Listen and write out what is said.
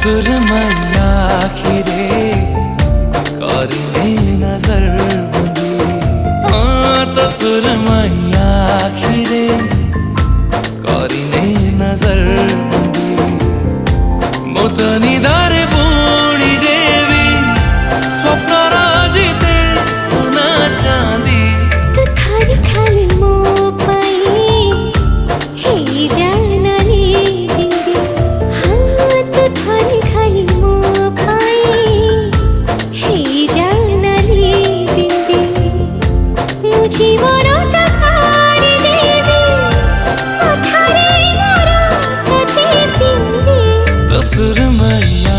सुरमैया आखिरे करिने नजर बंदी। हाँ तो सुरमैया आखिरे करिने नजर बंदी। मोतनी दारे बूढ़ी देवी स्वप्न राजिते सोना चांदी। तो खाली खाली मोह पाई हे जानली बिंदी। हाँ तो खाली खाली मोह पाई हे जानली बिंदी। मुझे मोरता सारी देवी मथारे मोरता बिंदी। तो सुरमैया